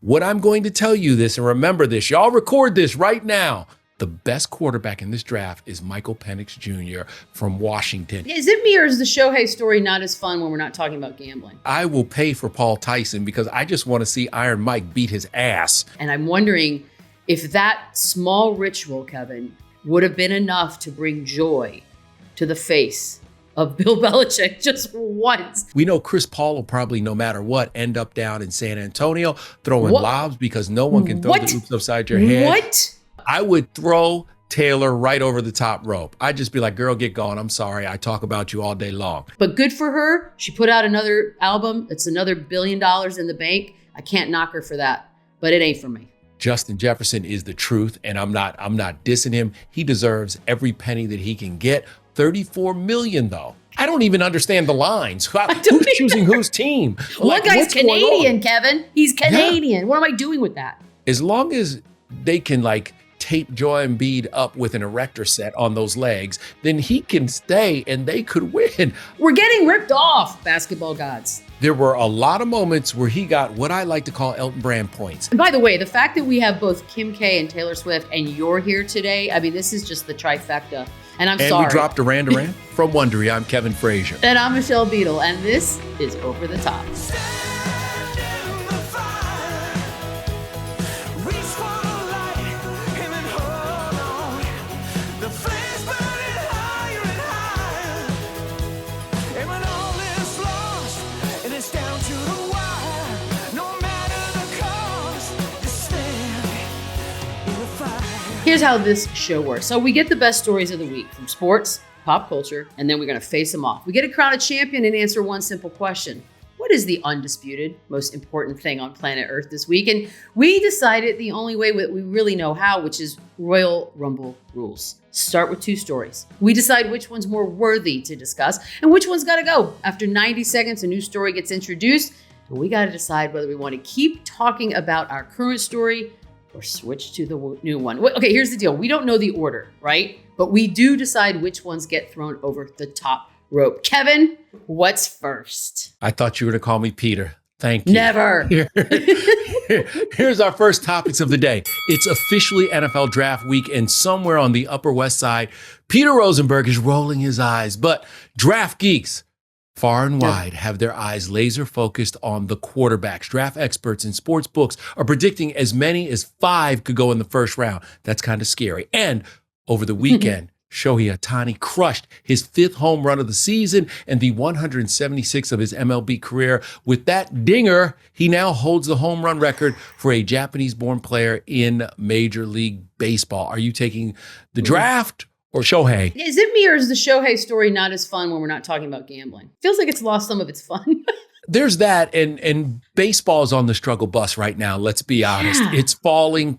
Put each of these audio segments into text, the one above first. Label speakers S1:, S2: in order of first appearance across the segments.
S1: What I'm going to tell you this, and remember this, y'all record this right now. The best quarterback in this draft is Michael Penix Jr. from Washington.
S2: Is it me or is the Shohei story not as fun when we're not talking about gambling?
S1: I will pay for Paul Tyson because I just want to see Iron Mike beat his ass.
S2: And I'm wondering if that small ritual, Kevin, would have been enough to bring joy to the face of Bill Belichick just once.
S1: We know Chris Paul will probably, no matter what, end up down in San Antonio throwing lobs because no one can throw the oops upside your head.
S2: What?
S1: I would throw Taylor right over the top rope. I'd just be like, girl, get going. I'm sorry. I talk about you all day long.
S2: But good for her. She put out another album. It's another $1 billion in the bank. I can't knock her for that, but it ain't for me.
S1: Justin Jefferson is the truth, and I'm not dissing him. He deserves every penny that he can get. $34 million, though. I don't even understand the lines. Who's choosing whose team?
S2: One guy's Canadian, Kevin. He's Canadian. Yeah. What am I doing with that?
S1: As long as they can tape Joel Embiid up with an erector set on those legs, then he can stay and they could win.
S2: We're getting ripped off, basketball gods.
S1: There were a lot of moments where he got what I like to call Elton Brand points.
S2: And by the way, the fact that we have both Kim K and Taylor Swift and you're here today, I mean, this is just the trifecta. And I'm sorry.
S1: And we dropped Duran Duran. From Wondery, I'm Kevin Frazier.
S2: And I'm Michelle Beadle, and this is Over the Top. Here's how this show works. So we get the best stories of the week from sports, pop culture, and then we're going to face them off. We get to crown a champion and answer one simple question. What is the undisputed, most important thing on planet Earth this week? And we decided the only way that we really know how, which is Royal Rumble rules. Start with 2 stories. We decide which one's more worthy to discuss and which one's got to go. After 90 seconds, a new story gets introduced, and we got to decide whether we want to keep talking about our current story or switch to the new one. Okay, here's the deal. We don't know the order, right? But we do decide which ones get thrown over the top rope. Kevin, what's first?
S1: I thought you were going to call me Peter. Thank you.
S2: Never.
S1: Here's our first topics of the day. It's officially NFL draft week, and somewhere on the Upper West Side, Peter Rosenberg is rolling his eyes. But draft geeks far and wide have their eyes laser focused on the quarterbacks. Draft experts and sports books are predicting as many as 5 could go in the first round. That's kind of scary. And over the weekend, Shohei Ohtani crushed his 5th home run of the season and the 176th of his MLB career. With that dinger, he now holds the home run record for a Japanese-born player in Major League Baseball. Are you taking the draft or Shohei?
S2: Is it me or is the Shohei story not as fun when we're not talking about gambling? Feels like it's lost some of its fun.
S1: There's that, and baseball is on the struggle bus right now. Let's be honest.
S2: Yeah.
S1: It's falling.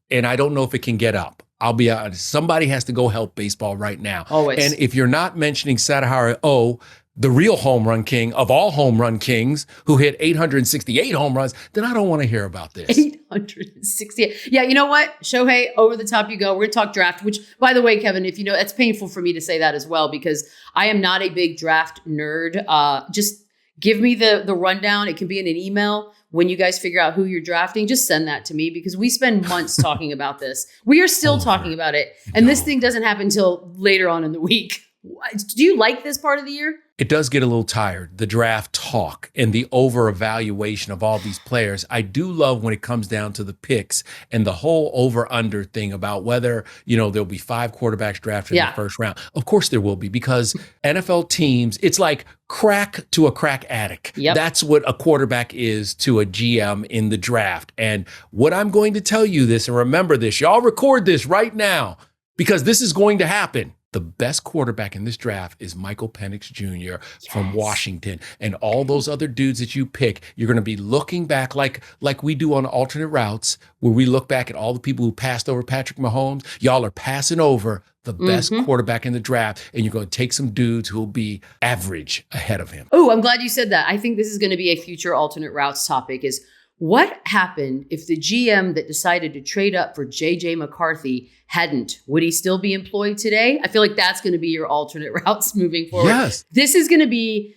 S1: And I don't know if it can get up. I'll be honest. Somebody has to go help baseball right now.
S2: Always.
S1: And if you're not mentioning Sadaharu O, the real home run king of all home run kings, who hit 868 home runs, then I don't want to hear about this.
S2: 868. Yeah, you know what? Shohei, over the top you go. We're going to talk draft, which, by the way, Kevin, if you know, it's painful for me to say that as well, because I am not a big draft nerd. Just give me the rundown. It can be in an email. When you guys figure out who you're drafting, just send that to me because we spend months talking about this. We are still talking about it. And this thing doesn't happen until later on in the week. Do you like this part of the year?
S1: It does get a little tired, the draft talk and the over-evaluation of all these players. I do love when it comes down to the picks and the whole over-under thing about whether, there'll be 5 quarterbacks drafted in the first round. Of course there will be, because NFL teams, it's like crack to a crack addict.
S2: Yep.
S1: That's what a quarterback is to a GM in the draft. And what I'm going to tell you this, and remember this, y'all record this right now, because this is going to happen. The best quarterback in this draft is Michael Penix Jr. from Washington. And all those other dudes that you pick, you're going to be looking back like we do on alternate routes, where we look back at all the people who passed over Patrick Mahomes. Y'all are passing over the best quarterback in the draft, and you're going to take some dudes who will be average ahead of him.
S2: Oh, I'm glad you said that. I think this is going to be a future alternate routes topic is, what happened if the GM that decided to trade up for J.J. McCarthy hadn't? Would he still be employed today? I feel like that's going to be your alternate routes moving forward.
S1: Yes.
S2: This is going to be,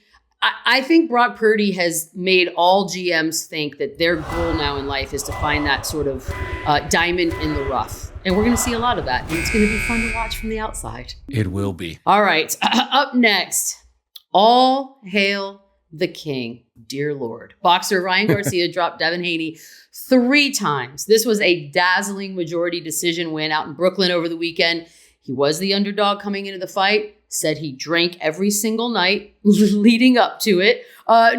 S2: I think Brock Purdy has made all GMs think that their goal now in life is to find that sort of diamond in the rough. And we're going to see a lot of that. And it's going to be fun to watch from the outside.
S1: It will be.
S2: All right. Up next, all hail the king, dear Lord. Boxer Ryan Garcia dropped Devin Haney 3 times. This was a dazzling majority decision win out in Brooklyn over the weekend. He was the underdog coming into the fight, said he drank every single night leading up to it.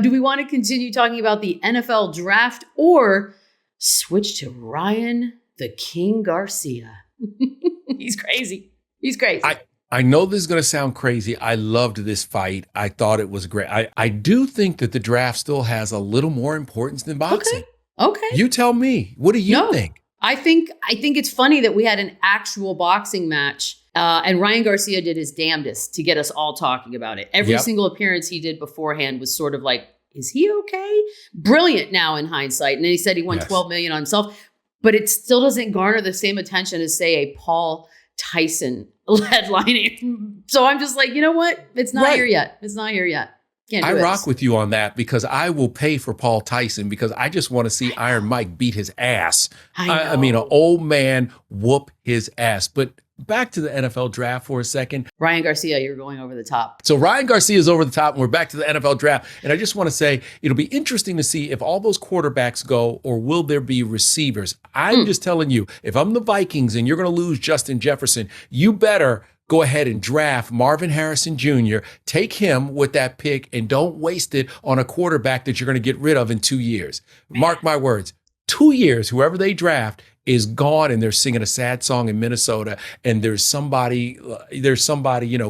S2: Do we want to continue talking about the NFL draft or switch to Ryan the King Garcia? He's crazy. He's crazy.
S1: I know this is going to sound crazy. I loved this fight. I thought it was great. I do think that the draft still has a little more importance than boxing.
S2: Okay.
S1: You tell me. What do you think?
S2: I think it's funny that we had an actual boxing match and Ryan Garcia did his damnedest to get us all talking about it. Every single appearance he did beforehand was sort of like, is he okay? Brilliant now in hindsight. And then he said he won $12 million on himself, but it still doesn't garner the same attention as, say, a Paul Tyson headlining. So I'm just like, you know what? It's not here yet. It's not here yet.
S1: I rock with you on that because I will pay for Paul Tyson because I just want to see Iron Mike beat his ass. I mean, an old man whoop his ass. But back to the NFL draft for a second.
S2: Ryan Garcia, you're going over the top.
S1: So Ryan Garcia is over the top and we're back to the NFL draft. And I just want to say, it'll be interesting to see if all those quarterbacks go or will there be receivers. I'm just telling you, if I'm the Vikings and you're going to lose Justin Jefferson, you better go ahead and draft Marvin Harrison Jr., take him with that pick, and don't waste it on a quarterback that you're going to get rid of in 2 years. Mark my words, 2 years, whoever they draft is gone, and they're singing a sad song in Minnesota, and there's somebody,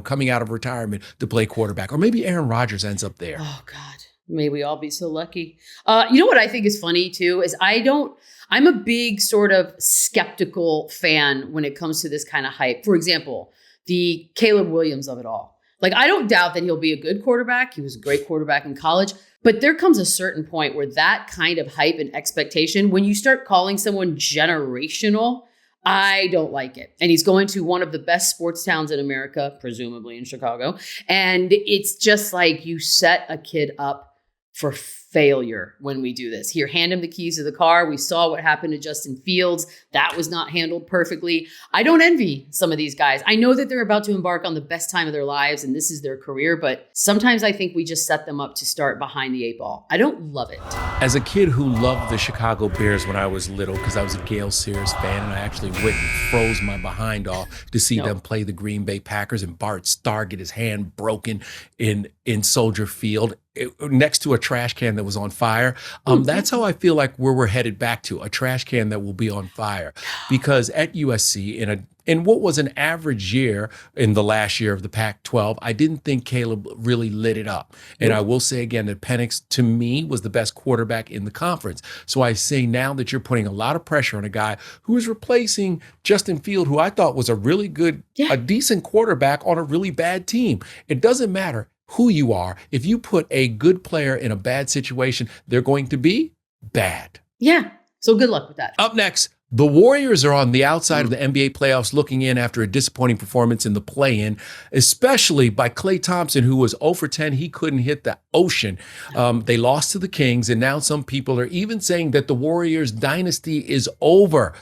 S1: coming out of retirement to play quarterback. Or maybe Aaron Rodgers ends up there.
S2: Oh, God. May we all be so lucky. You know what I think is funny, too, is I'm a big sort of skeptical fan when it comes to this kind of hype. For example, the Caleb Williams of it all. Like, I don't doubt that he'll be a good quarterback. He was a great quarterback in college. But there comes a certain point where that kind of hype and expectation, when you start calling someone generational, I don't like it. And he's going to one of the best sports towns in America, presumably in Chicago. And it's just like you set a kid up for failure when we do this. Here, hand him the keys to the car. We saw what happened to Justin Fields. That was not handled perfectly. I don't envy some of these guys. I know that they're about to embark on the best time of their lives and this is their career, but sometimes I think we just set them up to start behind the 8 ball. I don't love it.
S1: As a kid who loved the Chicago Bears when I was little, because I was a Gale Sears fan, and I actually went and froze my behind off to see them play the Green Bay Packers and Bart Starr get his hand broken in Soldier Field next to a trash can that was on fire. That's how I feel like where we're headed back to, a trash can that will be on fire. Because at USC, in what was an average year in the last year of the Pac-12, I didn't think Caleb really lit it up. And I will say again that Penix, to me, was the best quarterback in the conference. So I say now that you're putting a lot of pressure on a guy who is replacing Justin Field, who I thought was a really good, a decent quarterback on a really bad team. It doesn't matter who you are. If you put a good player in a bad situation, they're going to be bad.
S2: Yeah. So good luck with that.
S1: Up next, the Warriors are on the outside of the NBA playoffs looking in after a disappointing performance in the play-in, especially by Klay Thompson, who was 0 for 10. He couldn't hit the ocean. They lost to the Kings, and now some people are even saying that the Warriors dynasty is over.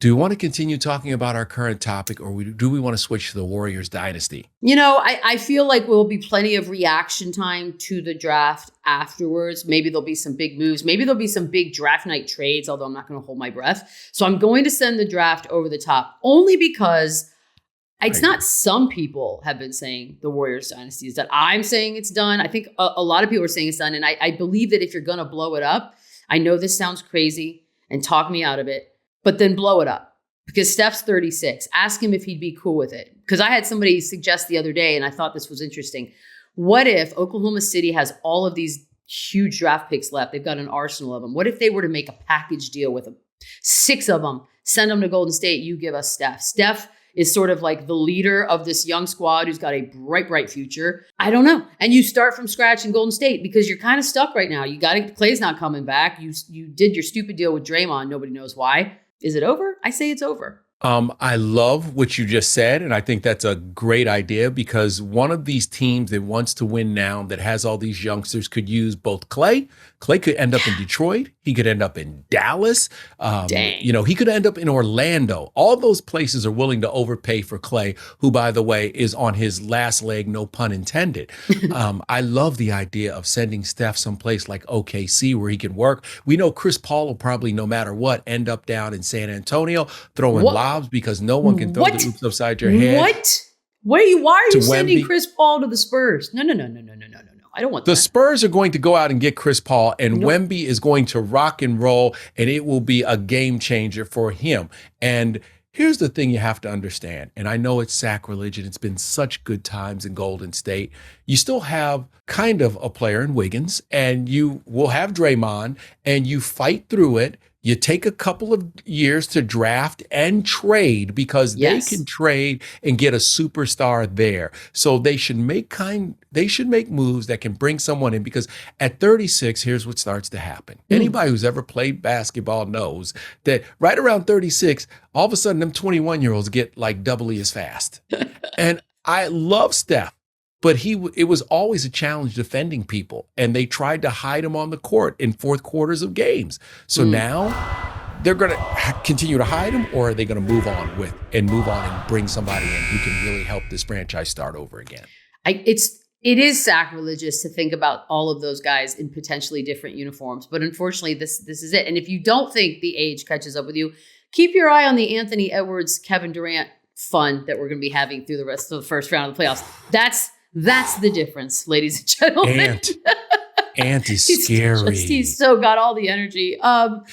S1: Do we want to continue talking about our current topic, or do we want to switch to the Warriors dynasty?
S2: You know, I feel like there will be plenty of reaction time to the draft afterwards. Maybe there'll be some big moves. Maybe there'll be some big draft night trades, although I'm not going to hold my breath. So I'm going to send the draft over the top, only because it's not some people have been saying the Warriors dynasty is done. I'm saying it's done. I think a lot of people are saying it's done. And I believe that if you're going to blow it up, I know this sounds crazy and talk me out of it, but then blow it up, because Steph's 36. Ask him if he'd be cool with it. Because I had somebody suggest the other day, and I thought this was interesting. What if Oklahoma City has all of these huge draft picks left? They've got an arsenal of them. What if they were to make a package deal with them? 6 of them, send them to Golden State. You give us Steph. Steph is sort of like the leader of this young squad who's got a bright, bright future. I don't know. And you start from scratch in Golden State because you're kind of stuck right now. Clay's not coming back. You did your stupid deal with Draymond. Nobody knows why. Is it over? I say it's over.
S1: I love what you just said, and I think that's a great idea because one of these teams that wants to win now, that has all these youngsters, could use both Clay. Clay could end up in Detroit. He could end up in Dallas.
S2: Dang.
S1: He could end up in Orlando. All those places are willing to overpay for Clay, who, by the way, is on his last leg, no pun intended. I love the idea of sending Steph someplace like OKC where he can work. We know Chris Paul will probably, no matter what, end up down in San Antonio throwing lobs because no one can throw the hoops upside your head.
S2: What? Why are you sending
S1: Wemby.
S2: Chris Paul to the Spurs? No. I don't want that.
S1: The Spurs are going to go out and get Chris Paul, and Wemby is going to rock and roll, and it will be a game changer for him. And here's the thing you have to understand, and I know it's sacrilege, and it's been such good times in Golden State. You still have kind of a player in Wiggins, and you will have Draymond, and you fight through it. You take a couple of years to draft and trade because they can trade and get a superstar there. So they should make moves that can bring someone in, because at 36, here's what starts to happen. Anybody who's ever played basketball knows that right around 36, all of a sudden them 21-year-olds get like doubly as fast. And I love Steph. But it was always a challenge defending people, and they tried to hide him on the court in fourth quarters of games. So now they're going to continue to hide him, or are they going to move on and bring somebody in who can really help this franchise start over again?
S2: It is sacrilegious to think about all of those guys in potentially different uniforms, but unfortunately, this is it. And if you don't think the age catches up with you, keep your eye on the Anthony Edwards, Kevin Durant fun that we're going to be having through the rest of the first round of the playoffs. That's the difference, ladies and gentlemen.
S1: Ant is scary.
S2: He's so got all the energy. Up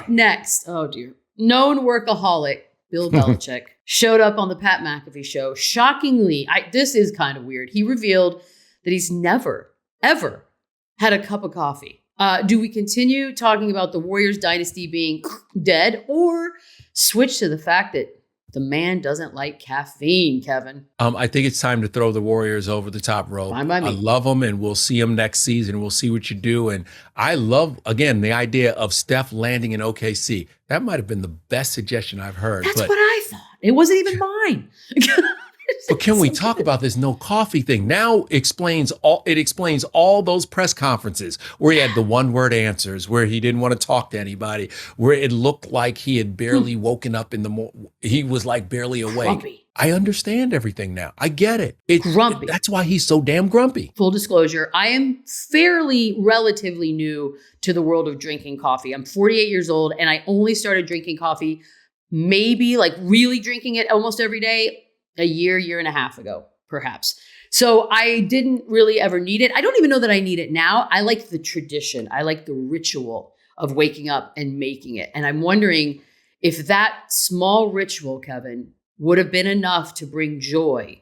S2: next, oh dear, known workaholic Bill Belichick showed up on the Pat McAfee show. Shockingly, this is kind of weird. He revealed that he's never, ever had a cup of coffee. Do we continue talking about the Warriors dynasty being dead, or switch to the fact that the man doesn't like caffeine, Kevin?
S1: I think it's time to throw the Warriors over the top rope.
S2: Fine by me.
S1: I love them, and we'll see them next season. We'll see what you do. And I love, again, the idea of Steph landing in OKC. That might have been the best suggestion I've heard.
S2: That's what I thought. It wasn't even mine.
S1: But can we talk about this no coffee thing? Now it explains all those press conferences where he had the one-word answers, where he didn't want to talk to anybody, where it looked like he had barely woken up in the morning. He was like barely awake.
S2: Grumpy.
S1: I understand everything now. I get it.
S2: Grumpy.
S1: That's why he's so damn grumpy.
S2: Full disclosure, I am relatively new to the world of drinking coffee. I'm 48 years old, and I only started drinking coffee, maybe like really drinking it almost every day, a year and a half ago, perhaps. So I didn't really ever need it. I don't even know that I need it now. I like the tradition. I like the ritual of waking up and making it. And I'm wondering if that small ritual, Kevin, would have been enough to bring joy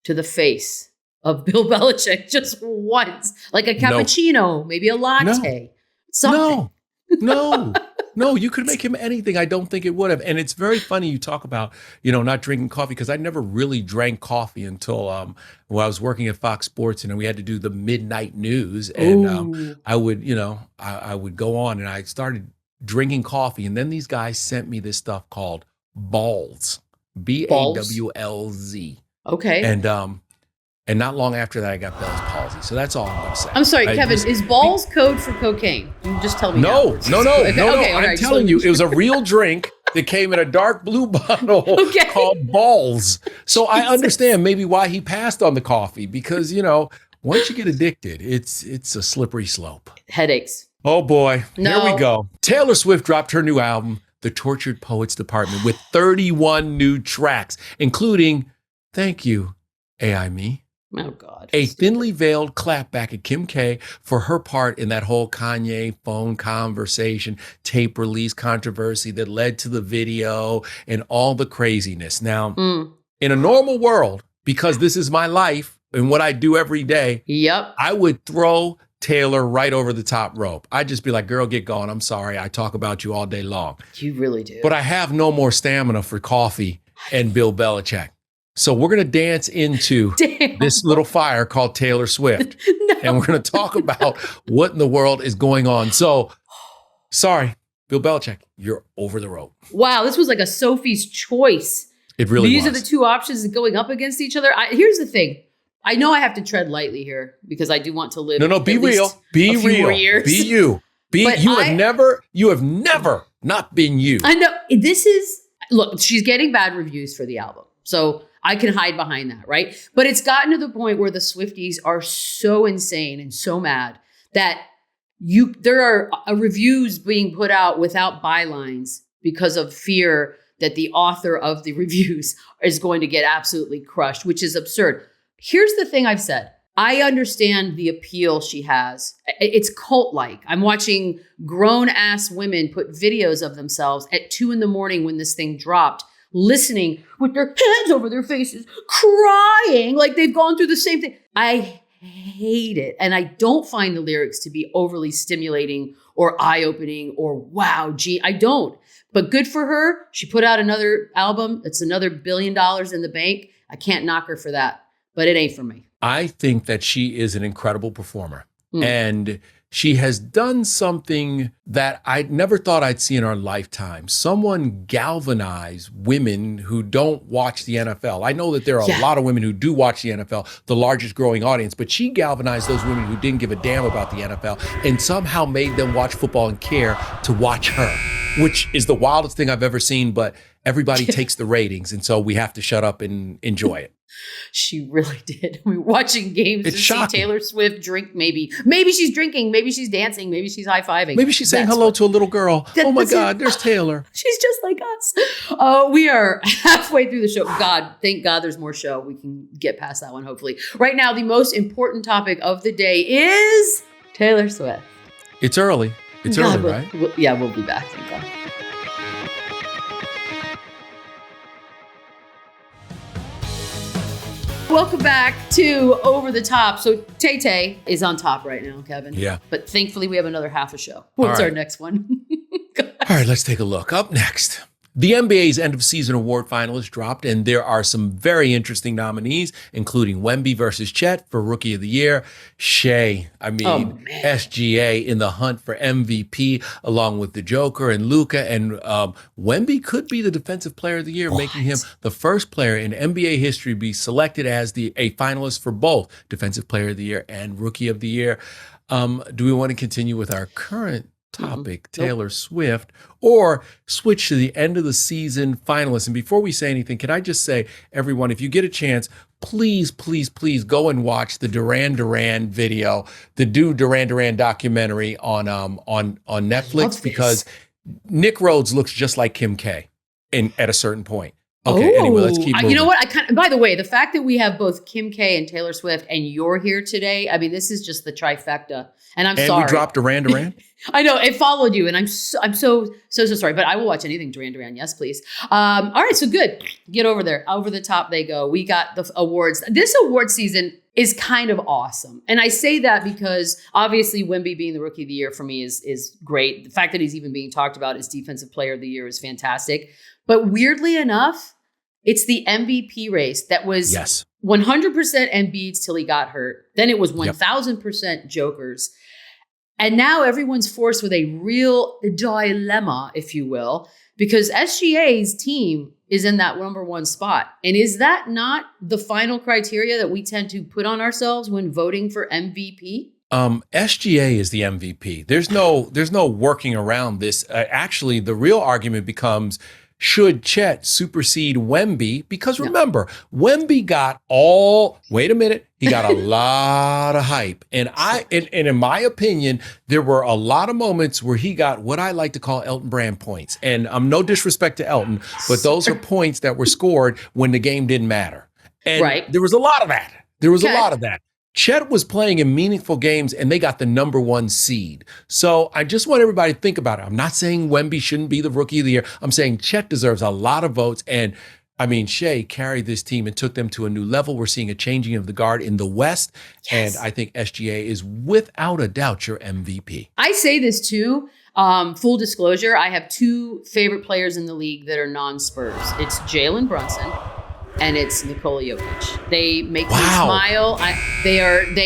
S2: to the face of Bill Belichick just once, like a cappuccino, maybe a latte, something. No, you could make him anything. I don't think it would have. And it's very funny you talk about, not drinking coffee, because I never really drank coffee until I was working at Fox Sports, and we had to do the midnight news. And I would go on, and I started drinking coffee. And then these guys sent me this stuff called Balls, BAWLZ. Okay.
S1: And not long after that, I got Bell's palsy. So that's all I'm going to say.
S2: I'm sorry, Kevin, is balls code for cocaine? You just tell me.
S1: No.
S2: Okay,
S1: I'm telling you, it was a real drink that came in a dark blue bottle called Balls. So I understand maybe why he passed on the coffee, because, once you get addicted, it's a slippery slope.
S2: Headaches.
S1: Oh, boy.
S2: No.
S1: Here we go. Taylor Swift dropped her new album, The Tortured Poets Department, with 31 new tracks, including Thank You, AI Me.
S2: Oh, God.
S1: A thinly veiled clapback at Kim K for her part in that whole Kanye phone conversation, tape release controversy that led to the video and all the craziness. Now, in a normal world, because this is my life and what I do every day, I would throw Taylor right over the top rope. I'd just be like, girl, get going. I'm sorry. I talk about you all day long.
S2: You really do.
S1: But I have no more stamina for coffee and Bill Belichick. So we're going to dance into this little fire called Taylor Swift. And we're going to talk about what in the world is going on. So, sorry, Bill Belichick, you're over the rope.
S2: Wow, this was like a Sophie's choice.
S1: It really
S2: These
S1: was.
S2: are the two options going up against each other. Here's the thing. I know I have to tread lightly here because I do want to live.
S1: No, be real. Be real.
S2: More years.
S1: Be you. You have never not been you.
S2: I know. Look, she's getting bad reviews for the album. So I can hide behind that, right? But it's gotten to the point where the Swifties are so insane and so mad that there are reviews being put out without bylines because of fear that the author of the reviews is going to get absolutely crushed, which is absurd. Here's the thing I've said. I understand the appeal she has. It's cult-like. I'm watching grown-ass women put videos of themselves at 2 a.m. when this thing dropped, listening with their hands over their faces, crying like they've gone through the same thing. I hate it. And I don't find the lyrics to be overly stimulating or eye-opening or wow, gee, I don't. But good for her. She put out another album. It's another $1 billion in the bank. I can't knock her for that, but it ain't for me.
S1: I think that she is an incredible performer. And she has done something that I never thought I'd see in our lifetime. Someone galvanize women who don't watch the NFL. I know that there are a lot of women who do watch the NFL, the largest growing audience, but she galvanized those women who didn't give a damn about the NFL and somehow made them watch football and care to watch her, which is the wildest thing I've ever seen, but everybody takes the ratings. And so we have to shut up and enjoy it.
S2: She really did. We were watching games
S1: It's
S2: to
S1: shocking.
S2: see Taylor Swift drink, maybe. Maybe she's drinking. Maybe she's dancing. Maybe she's high-fiving.
S1: Maybe she's saying hello to a little girl. Oh my God, there's Taylor.
S2: She's just like us. We are halfway through the show. Thank God there's more show. We can get past that one, hopefully. Right now, the most important topic of the day is Taylor Swift.
S1: It's early. It's early, right?
S2: We'll be back. Thank God. Welcome back to Over the Top. So Tay is on top right now, Kevin.
S1: Yeah.
S2: But thankfully we have another half a show. What's our next one?
S1: All right, let's take a look. Up next, the NBA's end of season award finalists dropped, and there are some very interesting nominees, including Wemby versus Chet for Rookie of the Year, SGA in the hunt for MVP, along with the Joker and Luka, and Wemby could be the Defensive Player of the Year, making him the first player in NBA history to be selected as a finalist for both Defensive Player of the Year and Rookie of the Year. Do we want to continue with our current topic, Taylor Swift, or switch to the end of the season finalists? And before we say anything, can I just say, everyone, if you get a chance, please go and watch the Duran video, the Duran documentary on Netflix, because Nick Rhodes looks just like Kim K at a certain point. Okay, anyway, let's keep moving.
S2: You know what? By the way, the fact that we have both Kim K and Taylor Swift and you're here today, I mean, this is just the trifecta. And I'm sorry.
S1: And we dropped Duran.
S2: I know, it followed you, and I'm so sorry, but I will watch anything Duran. Yes, please. All right, so good. Get over there. Over the top they go. We got the awards. This award season is kind of awesome. And I say that because obviously Wemby being the Rookie of the Year for me is great. The fact that he's even being talked about as Defensive Player of the Year is fantastic. But weirdly enough, it's the MVP race that was 100% Embiid's till he got hurt. Then it was 1,000% Joker's. And now everyone's forced with a real dilemma, if you will, because SGA's team is in that number one spot. And is that not the final criteria that we tend to put on ourselves when voting for MVP?
S1: SGA is the MVP. There's no working around this. Actually, the real argument becomes, should Chet supersede Wemby? Because remember, Wemby got he got a lot of hype. And in my opinion, there were a lot of moments where he got what I like to call Elton Brand points. And no disrespect to Elton, but those are points that were scored when the game didn't matter. And there was a lot of that. Chet was playing in meaningful games, and they got the number one seed. So I just want everybody to think about it. I'm not saying Wemby shouldn't be the Rookie of the Year. I'm saying Chet deserves a lot of votes. And I mean, Shea carried this team and took them to a new level. We're seeing a changing of the guard in the West. Yes. And I think SGA is without a doubt your MVP.
S2: I say this too. Full disclosure, I have two favorite players in the league that are non-Spurs. It's Jalen Brunson and it's Nikola Jokic. They make me smile. They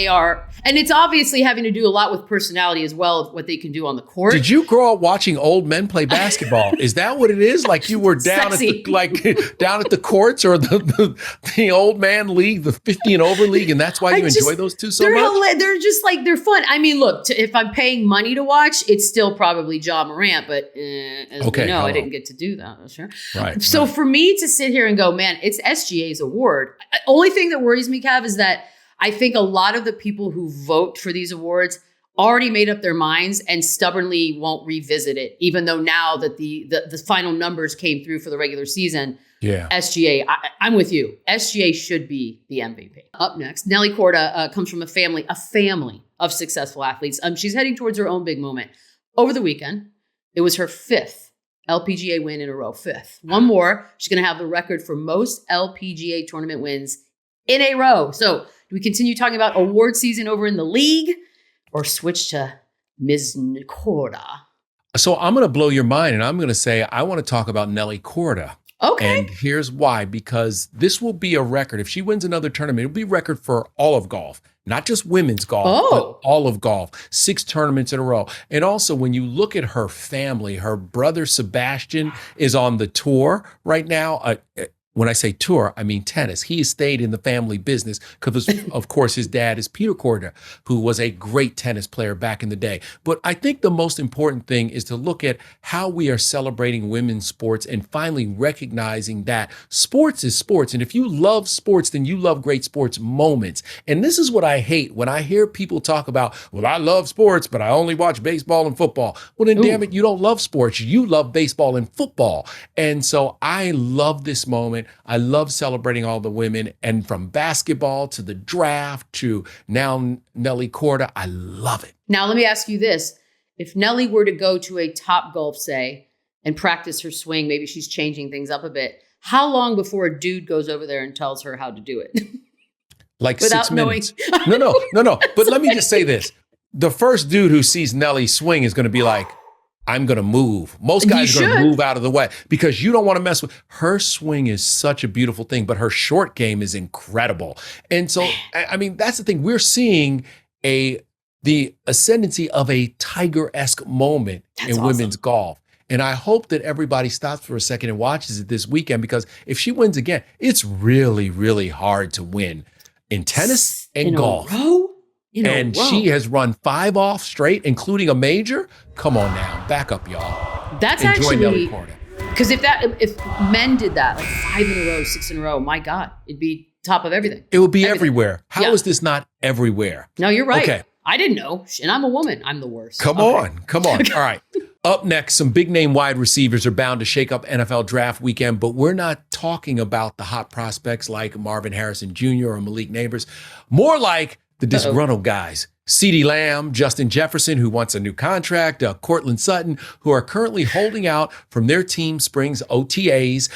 S2: are, And it's obviously having to do a lot with personality as well, of what they can do on the court.
S1: Did you grow up watching old men play basketball? Is that what it is? Like you were down at the courts or the old man league, the 50 and over league, and that's why you enjoy those two so much?
S2: They're just like, they're fun. I mean, look, if I'm paying money to watch, it's still probably Ja Morant, but as we know, I didn't get to do that. Sure.
S1: Right.
S2: So for me to sit here and go, man, it's SGA's award. Only thing that worries me, Kev, is that I think a lot of the people who vote for these awards already made up their minds and stubbornly won't revisit it, even though now that the final numbers came through for the regular season.
S1: Yeah.
S2: SGA, I'm with you. SGA should be the MVP. Up next, Nelly Korda comes from a family of successful athletes. She's heading towards her own big moment. Over the weekend, it was her 5th LPGA win in a row. 5th. One more. She's going to have the record for most LPGA tournament wins in a row. So do we continue talking about award season over in the league or switch to Ms. Korda?
S1: So I'm going to blow your mind and I'm going to say I want to talk about Nelly Korda.
S2: Okay.
S1: And here's why, because this will be a record. If she wins another tournament, it'll be a record for all of golf, not just women's golf, but all of golf, 6 tournaments in a row. And also when you look at her family, her brother Sebastian is on the tour right now. When I say tour, I mean tennis. He has stayed in the family business because, of course, his dad is Peter Korda, who was a great tennis player back in the day. But I think the most important thing is to look at how we are celebrating women's sports and finally recognizing that sports is sports. And if you love sports, then you love great sports moments. And this is what I hate when I hear people talk about, well, I love sports, but I only watch baseball and football. Well, then, damn it, you don't love sports. You love baseball and football. And so I love this moment. I love celebrating all the women, and from basketball to the draft to now Nelly Korda, I love it.
S2: Now, let me ask you this. If Nelly were to go to a Top Golf, say, and practice her swing, maybe she's changing things up a bit, how long before a dude goes over there and tells her how to do it?
S1: Like 6 minutes. No. But let me just say this. The first dude who sees Nelly swing is going to be like, I'm going to move. Most guys are going to move out of the way because you don't want to mess with her swing is such a beautiful thing, but her short game is incredible. And so, I mean, that's the thing. We're seeing the ascendancy of a Tiger-esque moment in women's golf. And I hope that everybody stops for a second and watches it this weekend, because if she wins again, it's really, really hard to win in tennis and golf. And she has run 5 off straight, including a major. Come on now, back up, y'all.
S2: That's
S1: Enjoy Nelly
S2: actually,
S1: Korda.
S2: because if men did that, like 5 in a row, 6 in a row, my God, it'd be top of everything.
S1: It would be everywhere. How is this not everywhere?
S2: No, you're right.
S1: Okay.
S2: I didn't know. And I'm a woman. I'm the worst.
S1: Come on. All right. Up next, some big name wide receivers are bound to shake up NFL draft weekend, but we're not talking about the hot prospects like Marvin Harrison Jr. or Malik Neighbors. More like the disgruntled guys. CeeDee Lamb, Justin Jefferson, who wants a new contract, Cortland Sutton, who are currently holding out from their team spring's OTAs.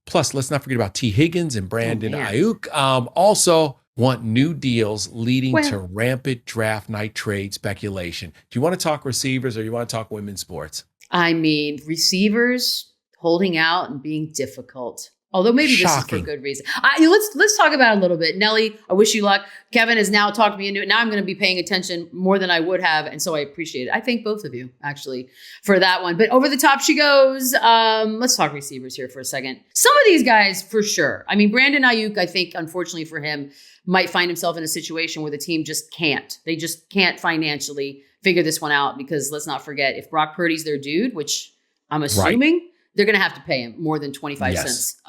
S1: Plus, let's not forget about T. Higgins and Brandon Ayuk. Also want new deals leading to rampant draft night trade speculation. Do you want to talk receivers or you want to talk women's sports?
S2: I mean, receivers holding out and being difficult. Although maybe this is for good reason. Let's talk about it a little bit. Nelly, I wish you luck. Kevin has now talked me into it. Now I'm going to be paying attention more than I would have. And so I appreciate it. I thank both of you, actually, for that one. But over the top she goes. Let's talk receivers here for a second. Some of these guys, for sure. I mean, Brandon Ayuk, I think, unfortunately for him, might find himself in a situation where the team just can't. They just can't financially figure this one out, because let's not forget, if Brock Purdy's their dude, which I'm assuming, they're going to have to pay him more than 25 cents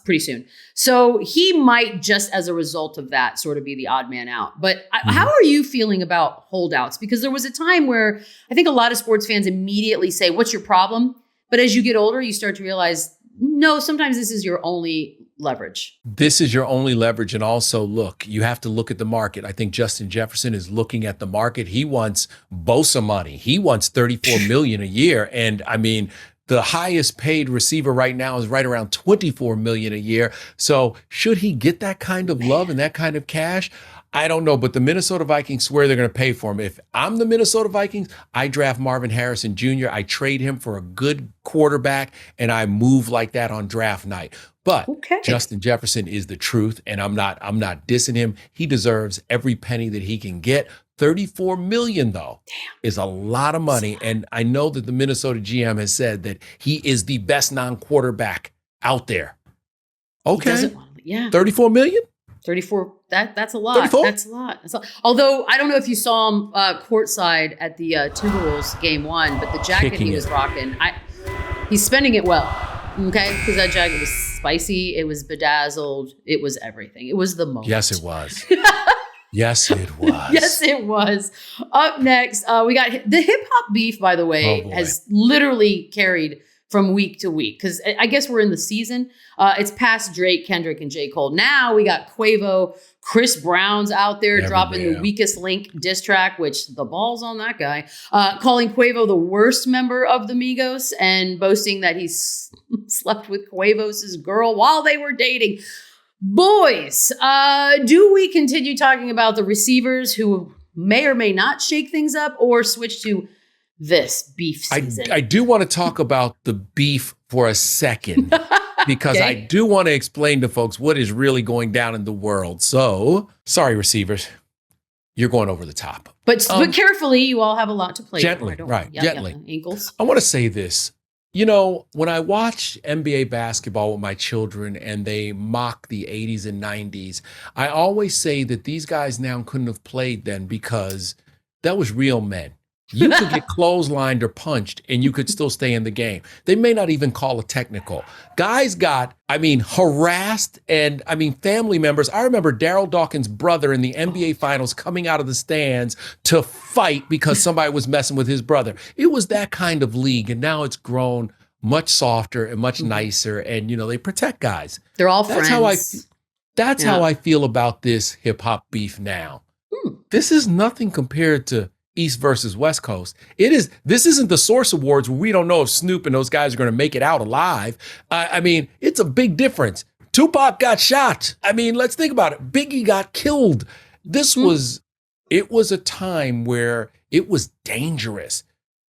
S2: pretty soon. So he might, just as a result of that, sort of be the odd man out. But how are you feeling about holdouts? Because there was a time where I think a lot of sports fans immediately say, what's your problem? But as you get older, you start to realize, no, sometimes this is your only leverage.
S1: This is your only leverage. And also, look, you have to look at the market. I think Justin Jefferson is looking at the market. He wants Bosa money. He wants $34 million a year. And I mean, the highest paid receiver right now is right around $24 million a year. So should he get that kind of love and that kind of cash? I don't know, but the Minnesota Vikings swear they're going to pay for him. If I'm the Minnesota Vikings, I draft Marvin Harrison Jr., I trade him for a good quarterback, and I move like that on draft night. But
S2: Okay.
S1: Justin Jefferson is the truth, and I'm not dissing him. He deserves every penny that he can get. $34 million, though, is a lot of money. And I know that the Minnesota GM has said that he is the best non-quarterback out there. Okay.
S2: Yeah.
S1: 34 million?
S2: 34. That's a lot.
S1: 34?
S2: That's a lot. Although I don't know if you saw him courtside at the Timberwolves game 1, but the jacket he was rocking, he's spending it well. Okay, because that jacket was spicy. It was bedazzled. It was everything. It was the moment.
S1: Yes, it was. Yes, it was.
S2: Yes, it was. Up next, we got the hip hop beef, by the way, has literally carried from week to week because I guess we're in the season. It's past Drake, Kendrick, and J. Cole. Now we got Quavo, Chris Brown's out there dropping the Weakest Link diss track, which the ball's on that guy, calling Quavo the worst member of the Migos and boasting that he's slept with Quavo's girl while they were dating. Boys, do we continue talking about the receivers who may or may not shake things up or switch to this beef season?
S1: I do want to talk about the beef for a second because I do want to explain to folks what is really going down in the world. So, sorry, receivers, you're going over the top.
S2: But carefully, you all have a lot to play.
S1: Gently, right, gently.
S2: Ankles.
S1: I want to say this. You know, when I watch NBA basketball with my children and they mock the 80s and 90s, I always say that these guys now couldn't have played then because that was real men. You could get clotheslined or punched and you could still stay in the game. They may not even call a technical. Guys got, harassed and, family members. I remember Daryl Dawkins' brother in the NBA Finals coming out of the stands to fight because somebody was messing with his brother. It was that kind of league, and now it's grown much softer and much nicer, and, they protect guys.
S2: They're all friends.
S1: That's how I feel about this hip-hop beef now. This is nothing compared to East versus West Coast. This isn't the Source Awards where we don't know if Snoop and those guys are going to make it out alive. It's a big difference. Tupac got shot. Let's think about it. Biggie got killed. It was a time where it was dangerous.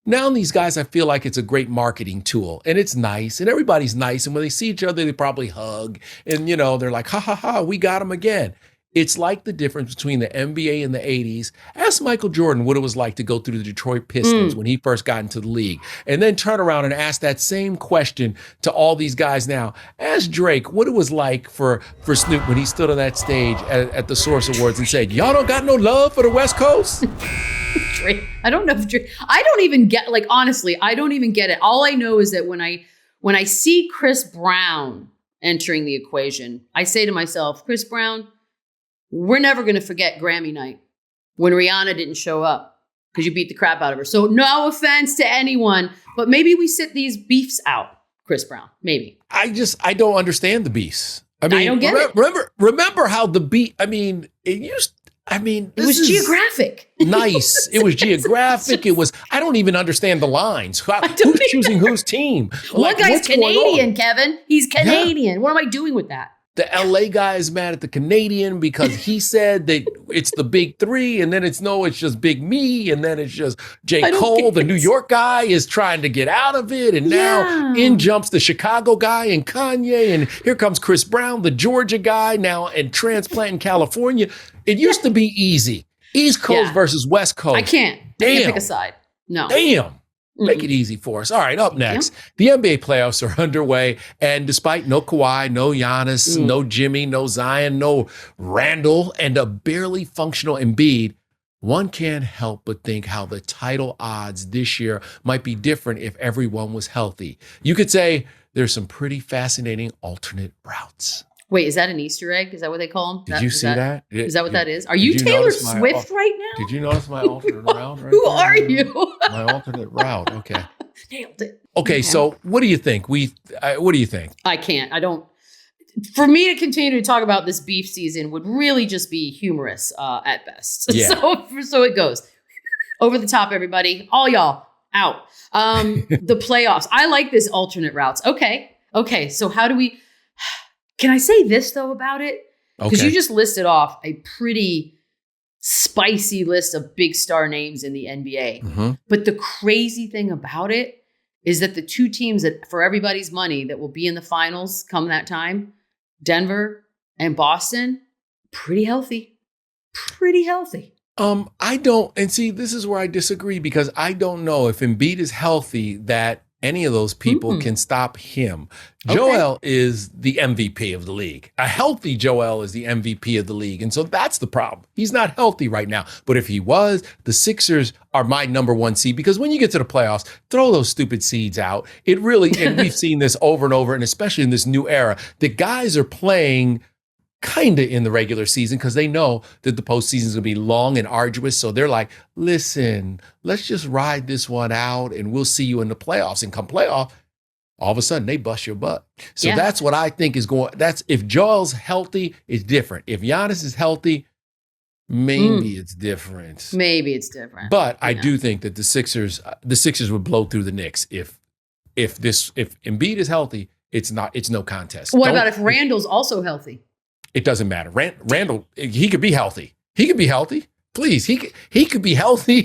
S1: Now these guys, I feel like it's a great marketing tool and it's nice and everybody's nice. And when they see each other, they probably hug and, they're like, ha, ha, ha, we got him again. It's like the difference between the NBA in the 80s. Ask Michael Jordan what it was like to go through the Detroit Pistons when he first got into the league. And then turn around and ask that same question to all these guys now. Ask Drake what it was like for Snoop when he stood on that stage at the Source Awards and said, y'all don't got no love for the West Coast?
S2: Drake. I don't know if Drake. I don't even get, honestly, I don't even get it. All I know is that when I see Chris Brown entering the equation, I say to myself, Chris Brown, we're never going to forget Grammy night when Rihanna didn't show up because you beat the crap out of her. So no offense to anyone, but maybe we sit these beefs out, Chris Brown. Maybe.
S1: I don't understand the beefs. I don't
S2: get it.
S1: Remember how the beat,
S2: it was geographic.
S1: Nice. It was geographic. It was, I don't even understand the lines. Who's choosing whose team?
S2: One guy's Canadian, Kevin. He's Canadian. Yeah. What am I doing with that?
S1: The LA guy is mad at the Canadian because he said that it's the big three, and then it's just Big Me, and then it's just J. Cole. The New York guy is trying to get out of it, and now in jumps the Chicago guy and Kanye, and here comes Chris Brown, the Georgia guy, now and transplant in California. It used to be easy. East Coast versus West Coast.
S2: I can't pick a side. No.
S1: Damn. Make it easy for us. All right, up next, the NBA playoffs are underway, and despite no Kawhi, no Giannis, no Jimmy, no Zion, no Randall, and a barely functional Embiid, one can't help but think how the title odds this year might be different if everyone was healthy. You could say there's some pretty fascinating alternate routes.
S2: Wait, is that an Easter egg? Is that what they call them?
S1: Did you see that?
S2: Is that what that is? Are you Taylor Swift right now?
S1: Did you notice my alternate route? Right
S2: Who are you?
S1: My alternate route. Okay.
S2: Nailed it.
S1: Okay, so what do you think? What do you think?
S2: I can't. I don't. For me to continue to talk about this beef season would really just be humorous at best.
S1: Yeah.
S2: So it goes. Over the top, everybody. All y'all out. The playoffs. I like this alternate routes. Okay. So how do we... Can I say this, though, about it? Because you just listed off a pretty spicy list of big star names in the NBA. Mm-hmm. But the crazy thing about it is that the two teams that, for everybody's money, that will be in the finals come that time, Denver and Boston, pretty healthy. Pretty healthy.
S1: I don't, and see, this is where I disagree because I don't know if Embiid is healthy that any of those people can stop him.
S2: Okay.
S1: Joel is the MVP of the league. A healthy Joel is the MVP of the league. And so that's the problem. He's not healthy right now. But if he was, the Sixers are my number one seed because when you get to the playoffs, throw those stupid seeds out. It really, and we've seen this over and over, and especially in this new era, the guys are playing kind of in the regular season because they know that the postseason is going to be long and arduous. So they're like, listen, let's just ride this one out and we'll see you in the playoffs. And come playoff, all of a sudden they bust your butt. So that's what I think is going. That's if Joel's healthy, it's different. If Giannis is healthy, maybe it's different.
S2: Maybe it's different.
S1: But I do think that the Sixers would blow through the Knicks if Embiid is healthy. It's no contest.
S2: What about if Randall's also healthy?
S1: It doesn't matter. Randall, he could be healthy. He could be healthy. Please, he could be healthy.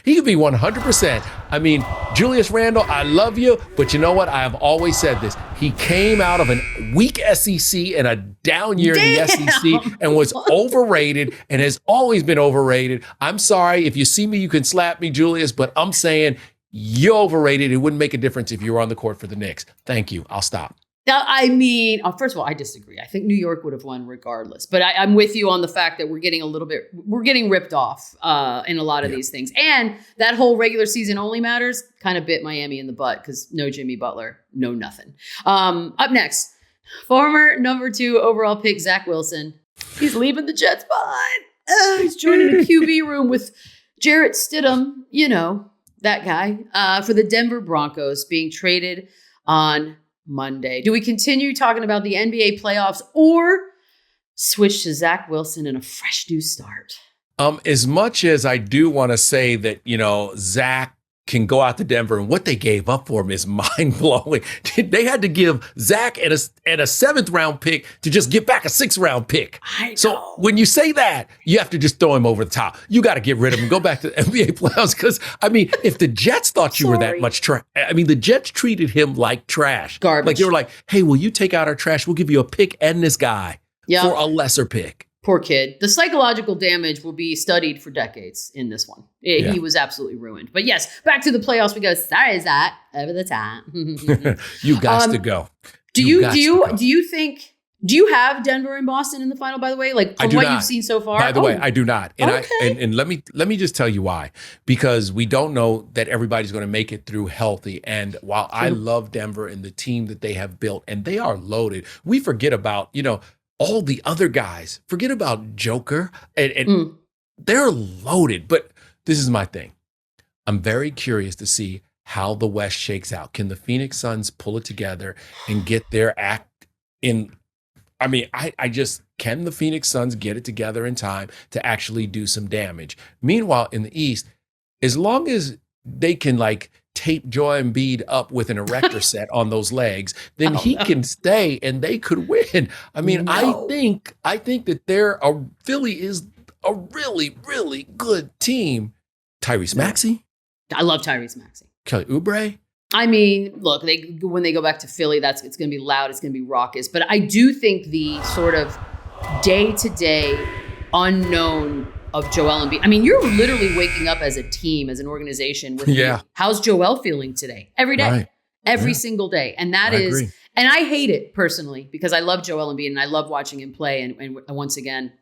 S1: He could be 100%. I mean, Julius Randle, I love you, but you know what? I have always said this. He came out of a weak SEC and a down year in the SEC and was overrated and has always been overrated. I'm sorry. If you see me, you can slap me, Julius, but I'm saying you're overrated. It wouldn't make a difference if you were on the court for the Knicks. Thank you. I'll stop.
S2: Now, I mean, first of all, I disagree. I think New York would have won regardless. But I'm with you on the fact that we're getting ripped off in a lot of these things. And that whole regular season only matters kind of bit Miami in the butt because no Jimmy Butler, no nothing. Up next, former number 2 overall pick, Zach Wilson. He's leaving the Jets behind. He's joining a QB room with Jarrett Stidham, you know, that guy, for the Denver Broncos, being traded on Monday. Do we continue talking about the NBA playoffs or switch to Zach Wilson and a fresh new start?
S1: As much as I do want to say that, you know, Zach can go out to Denver and what they gave up for him is mind blowing. They had to give Zach and a 7th round pick to just get back a 6th round pick.
S2: I know.
S1: So when you say that, you have to just throw him over the top. You got to get rid of him. Go back to the NBA playoffs. Because I mean, if the Jets thought you were that much trash, I mean, the Jets treated him like trash.
S2: Garbage.
S1: Like they were like, hey, will you take out our trash? We'll give you a pick and this guy for a lesser pick.
S2: Poor kid. The psychological damage will be studied for decades in this one. He was absolutely ruined. But yes, back to the playoffs. We go, sorry, Zach, over the time.
S1: You got to go.
S2: Do you have Denver and Boston in the final, by the way? Like from what you've seen so far?
S1: By the way, I do not. And
S2: okay.
S1: and let me just tell you why. Because we don't know that everybody's going to make it through healthy. And while I love Denver and the team that they have built, and they are loaded, we forget about, you know, all the other guys. Forget about Joker. And they're loaded. But this is my thing. I'm very curious to see how the West shakes out. Can the Phoenix Suns pull it together and get their act in? I mean, can the Phoenix Suns get it together in time to actually do some damage? Meanwhile, in the East, as long as they can like tape Joel Embiid up with an erector set on those legs, then he can stay and they could win. I mean, I think that Philly is a really, really good team. Tyrese Maxey.
S2: I love Tyrese Maxey.
S1: Kelly Oubre.
S2: I mean, look, when they go back to Philly, it's going to be loud, it's going to be raucous. But I do think the sort of day-to-day unknown of Joel Embiid. I mean, you're literally waking up as a team, as an organization with how's Joel feeling today? Every day. Every single day. And that is, agree. And I hate it personally because I love Joel Embiid and I love watching him play. And once again,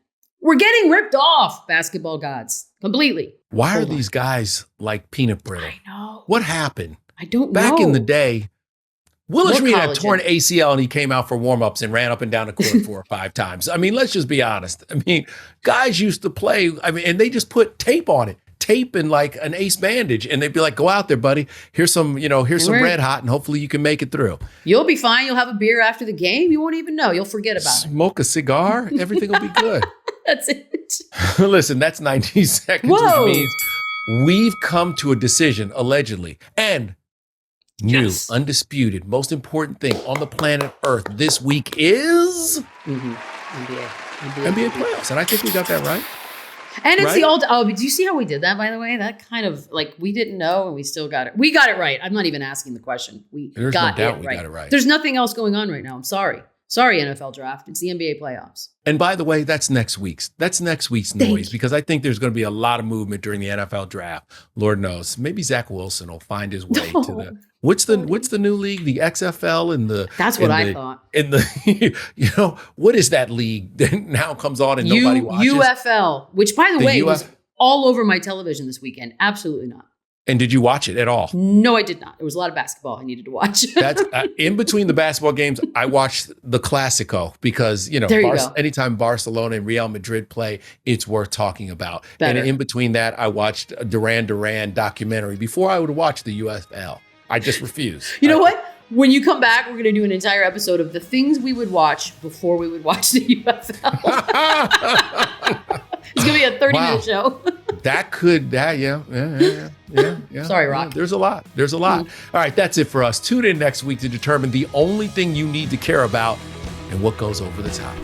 S2: we're getting ripped off, basketball gods, completely.
S1: Why are these guys like peanut brittle?
S2: I know.
S1: What happened?
S2: I don't know.
S1: Back in the day, Willis Reed had torn ACL and he came out for warm-ups and ran up and down the court 4 or 5 times. I mean, let's just be honest. I mean, guys used to play, and they just put tape on it. Tape and like an ace bandage. And they'd be like, go out there, buddy. Here's some Red Hot and hopefully you can make it through.
S2: You'll be fine. You'll have a beer after the game. You won't even know. You'll forget about it.
S1: Smoke a cigar. Everything will be good.
S2: That's it.
S1: Listen, that's 90 seconds, which means we've come to a decision, allegedly. And new, undisputed, most important thing on the planet Earth this week is NBA playoffs. And I think we got that right.
S2: And it's
S1: right?
S2: the old. Oh, do you see how we did that? By the way, that kind of like we didn't know and we still got it. We got it right. I'm not even asking the question.
S1: There's
S2: got
S1: no doubt
S2: it
S1: we
S2: right.
S1: got it right.
S2: There's nothing else going on right now. I'm sorry. Sorry, NFL draft. It's the NBA playoffs.
S1: And by the way, that's next week's noise, because I think there's going to be a lot of movement during the NFL draft. Lord knows. Maybe Zach Wilson will find his way to the what's the new league? The XFL and the
S2: That's what I thought.
S1: And the what is that league that now comes on and nobody watches?
S2: UFL, which by the way was all over my television this weekend. Absolutely not.
S1: And did you watch it at all?
S2: No, I did not. There was a lot of basketball I needed to watch.
S1: That's in between the basketball games. I watched the Clasico because anytime Barcelona and Real Madrid play, it's worth talking about.
S2: Better.
S1: And in between that, I watched a Duran documentary before I would watch the UFL. I just refuse.
S2: You know what? When you come back, we're going to do an entire episode of the things we would watch before we would watch the UFL. It's going to be a 30-minute show.
S1: Yeah.
S2: Sorry, Rock.
S1: There's a lot. All right, that's it for us. Tune in next week to determine the only thing you need to care about and what goes over the top.